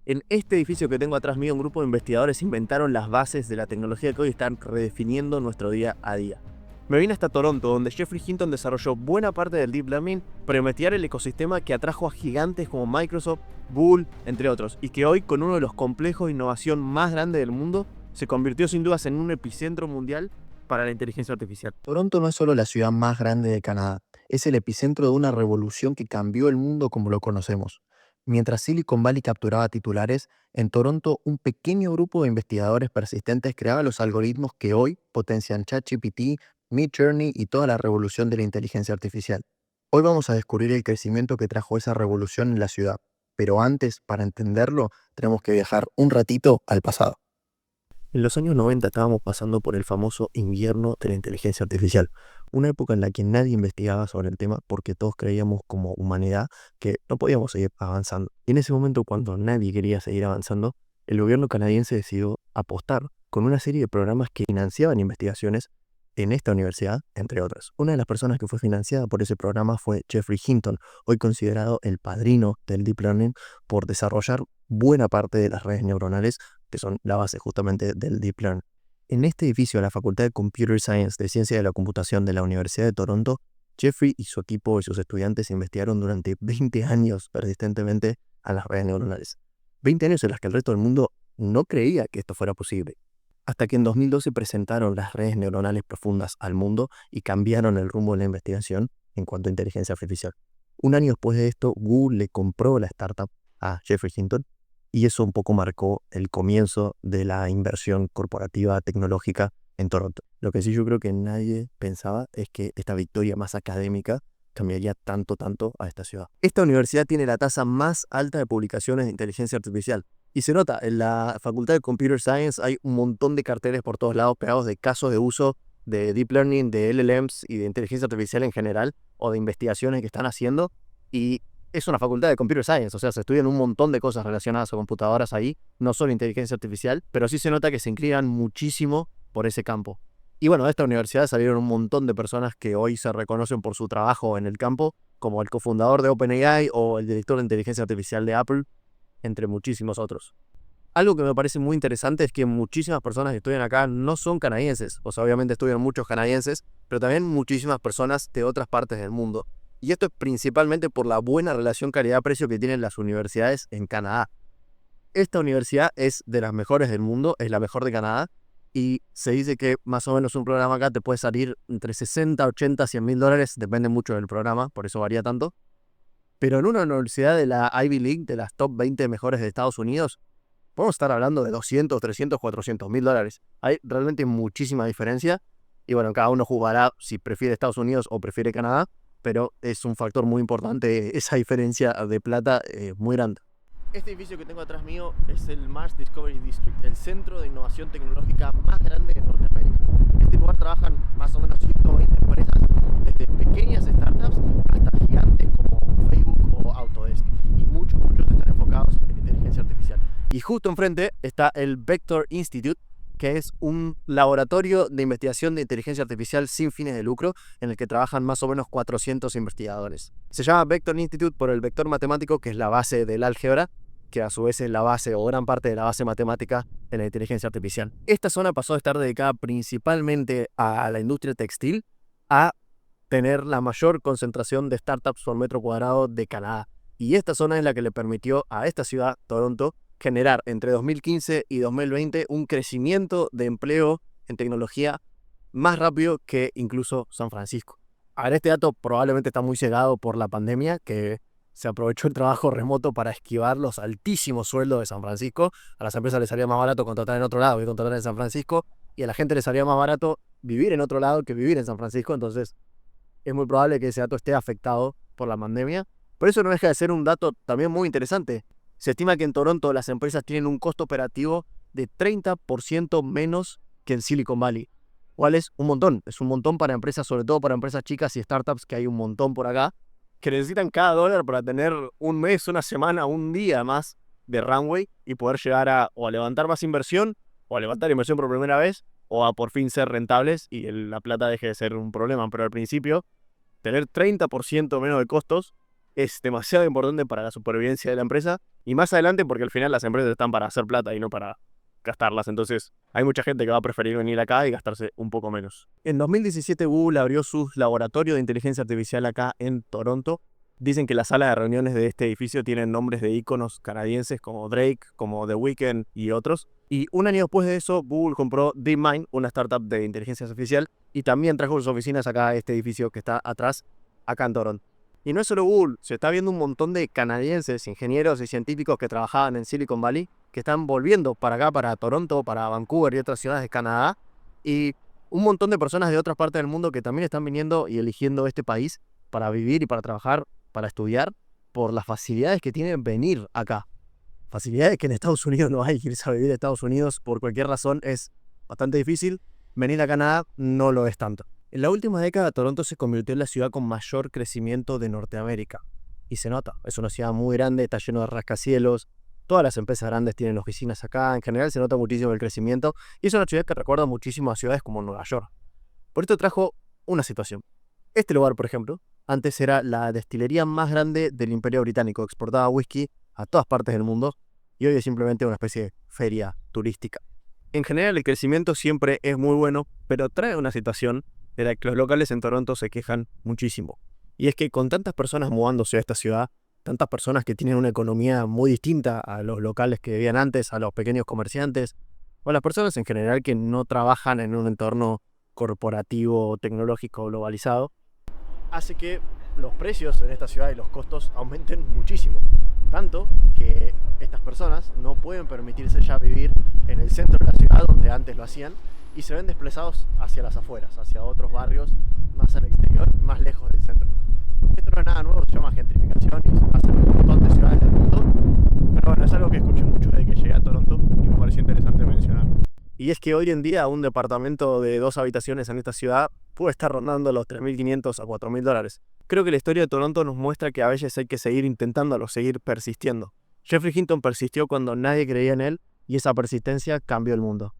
En este edificio que tengo atrás mío, un grupo de investigadores inventaron las bases de la tecnología que hoy están redefiniendo nuestro día a día. Me vine hasta Toronto, donde Geoffrey Hinton desarrolló buena parte del Deep Learning para investigar el ecosistema que atrajo a gigantes como Microsoft, Google, entre otros, y que hoy, con uno de los complejos de innovación más grandes del mundo, se convirtió sin dudas en un epicentro mundial para la inteligencia artificial. Toronto no es solo la ciudad más grande de Canadá, es el epicentro de una revolución que cambió el mundo como lo conocemos. Mientras Silicon Valley capturaba titulares, en Toronto un pequeño grupo de investigadores persistentes creaba los algoritmos que hoy potencian ChatGPT, Midjourney y toda la revolución de la inteligencia artificial. Hoy vamos a descubrir el crecimiento que trajo esa revolución en la ciudad, pero antes, para entenderlo, tenemos que viajar un ratito al pasado. En los años 90 estábamos pasando por el famoso invierno de la inteligencia artificial, una época en la que nadie investigaba sobre el tema porque todos creíamos como humanidad que no podíamos seguir avanzando. Y en ese momento, cuando nadie quería seguir avanzando, el gobierno canadiense decidió apostar con una serie de programas que financiaban investigaciones en esta universidad, entre otras. Una de las personas que fue financiada por ese programa fue Geoffrey Hinton, hoy considerado el padrino del Deep Learning por desarrollar buena parte de las redes neuronales que son la base justamente del Deep Learning. En este edificio de la Facultad de Computer Science de Ciencia de la Computación de la Universidad de Toronto, Geoffrey y su equipo y sus estudiantes investigaron durante 20 años persistentemente a las redes neuronales. 20 años en los que el resto del mundo no creía que esto fuera posible. Hasta que en 2012 presentaron las redes neuronales profundas al mundo y cambiaron el rumbo de la investigación en cuanto a inteligencia artificial. Un año después de esto, Google le compró la startup a Geoffrey Hinton y eso un poco marcó el comienzo de la inversión corporativa tecnológica en Toronto. Lo que sí yo creo que nadie pensaba es que esta victoria más académica cambiaría tanto a esta ciudad. Esta universidad tiene la tasa más alta de publicaciones de inteligencia artificial. Y se nota, en la Facultad de Computer Science hay un montón de carteles por todos lados pegados de casos de uso de Deep Learning, de LLMs y de inteligencia artificial en general, o de investigaciones que están haciendo. Y es una facultad de Computer Science, o sea, se estudian un montón de cosas relacionadas a computadoras ahí, no solo inteligencia artificial, pero sí se nota que se inclinan muchísimo por ese campo. Y bueno, de esta universidad salieron un montón de personas que hoy se reconocen por su trabajo en el campo, como el cofundador de OpenAI o el director de inteligencia artificial de Apple, entre muchísimos otros. Algo que me parece muy interesante es que muchísimas personas que estudian acá no son canadienses, o sea, obviamente estudian muchos canadienses, pero también muchísimas personas de otras partes del mundo. Y esto es principalmente por la buena relación calidad-precio que tienen las universidades en Canadá. Esta universidad es de las mejores del mundo, es la mejor de Canadá, y se dice que más o menos un programa acá te puede salir entre 60, 80, 100 mil dólares, depende mucho del programa, por eso varía tanto. Pero en una universidad de la Ivy League, de las top 20 mejores de Estados Unidos, podemos estar hablando de 200, 300, 400 mil dólares. Hay realmente muchísima diferencia. Y bueno, cada uno jugará si prefiere Estados Unidos o prefiere Canadá, pero es un factor muy importante esa diferencia de plata muy grande. Este edificio que tengo atrás mío es el Mars Discovery District, el centro de innovación tecnológica más grande de Norteamérica. En este lugar trabajan más o menos 120 empresas, desde pequeñas startups hasta gigantes como Facebook o Autodesk. Y muchos están enfocados en inteligencia artificial. Y justo enfrente está el Vector Institute, que es un laboratorio de investigación de inteligencia artificial sin fines de lucro, en el que trabajan más o menos 400 investigadores. Se llama Vector Institute por el vector matemático, que es la base del álgebra, que a su vez es la base o gran parte de la base matemática de la inteligencia artificial. Esta zona pasó de estar dedicada principalmente a la industria textil a tener la mayor concentración de startups por metro cuadrado de Canadá. Y esta zona es la que le permitió a esta ciudad, Toronto, generar entre 2015 y 2020 un crecimiento de empleo en tecnología más rápido que incluso San Francisco. Ahora, este dato probablemente está muy cegado por la pandemia, que se aprovechó el trabajo remoto para esquivar los altísimos sueldos de San Francisco. A las empresas les salía más barato contratar en otro lado que contratar en San Francisco, y a la gente les salía más barato vivir en otro lado que vivir en San Francisco. Entonces es muy probable que ese dato esté afectado por la pandemia. Pero eso no deja de ser un dato también muy interesante. Se estima que en Toronto las empresas tienen un costo operativo de 30% menos que en Silicon Valley, cual es un montón. Es un montón para empresas, sobre todo para empresas chicas y startups, que hay un montón por acá, que necesitan cada dólar para tener un mes, una semana, un día más de runway y poder llegar o a levantar más inversión, o a levantar inversión por primera vez, o a por fin ser rentables y la plata deje de ser un problema. Pero al principio, tener 30% menos de costos es demasiado importante para la supervivencia de la empresa, Y más adelante porque al final las empresas están para hacer plata y no para gastarlas. Entonces hay mucha gente que va a preferir venir acá y gastarse un poco menos. En 2017 Google abrió sus laboratorios de inteligencia artificial acá en Toronto. Dicen que las salas de reuniones de este edificio tienen nombres de íconos canadienses como Drake, como The Weeknd y otros. Y un año después de eso, Google compró DeepMind, una startup de inteligencia artificial, y también trajo sus oficinas acá a este edificio que está atrás, acá en Toronto. Y no es solo Google, se está viendo un montón de canadienses, ingenieros y científicos que trabajaban en Silicon Valley, que están volviendo para acá, para Toronto, para Vancouver y otras ciudades de Canadá. Y un montón de personas de otras partes del mundo que también están viniendo y eligiendo este país para vivir y para trabajar, para estudiar, por las facilidades que tienen venir acá. Facilidades que en Estados Unidos no hay. Irse a vivir a Estados Unidos por cualquier razón es bastante difícil. Venir a Canadá no lo es tanto. En la última década, Toronto se convirtió en la ciudad con mayor crecimiento de Norteamérica. Y se nota, es una ciudad muy grande, está lleno de rascacielos, todas las empresas grandes tienen oficinas acá, en general se nota muchísimo el crecimiento, y es una ciudad que recuerda muchísimo a ciudades como Nueva York. Por esto trajo una situación. Este lugar, por ejemplo, antes era la destilería más grande del Imperio Británico, exportaba whisky a todas partes del mundo, y hoy es simplemente una especie de feria turística. En general el crecimiento siempre es muy bueno, pero trae una situación de la que los locales en Toronto se quejan muchísimo. Y es que con tantas personas mudándose a esta ciudad, tantas personas que tienen una economía muy distinta a los locales que vivían antes, a los pequeños comerciantes, o a las personas en general que no trabajan en un entorno corporativo, tecnológico, globalizado, hace que los precios en esta ciudad y los costos aumenten muchísimo. Tanto que estas personas no pueden permitirse ya vivir en el centro de la ciudad donde antes lo hacían y se ven desplazados hacia las afueras, hacia otros barrios más al exterior, más lejos del centro. Esto no es nada nuevo, se llama gentrificación y se pasa en un montón de ciudades del mundo, pero bueno, es algo que escuché mucho desde que llegué a Toronto y me pareció interesante mencionar. Y es que hoy en día un departamento de 2 habitaciones en esta ciudad puede estar rondando los $3.500 a $4.000. Creo que la historia de Toronto nos muestra que a veces hay que seguir intentándolo, seguir persistiendo. Geoffrey Hinton persistió cuando nadie creía en él y esa persistencia cambió el mundo.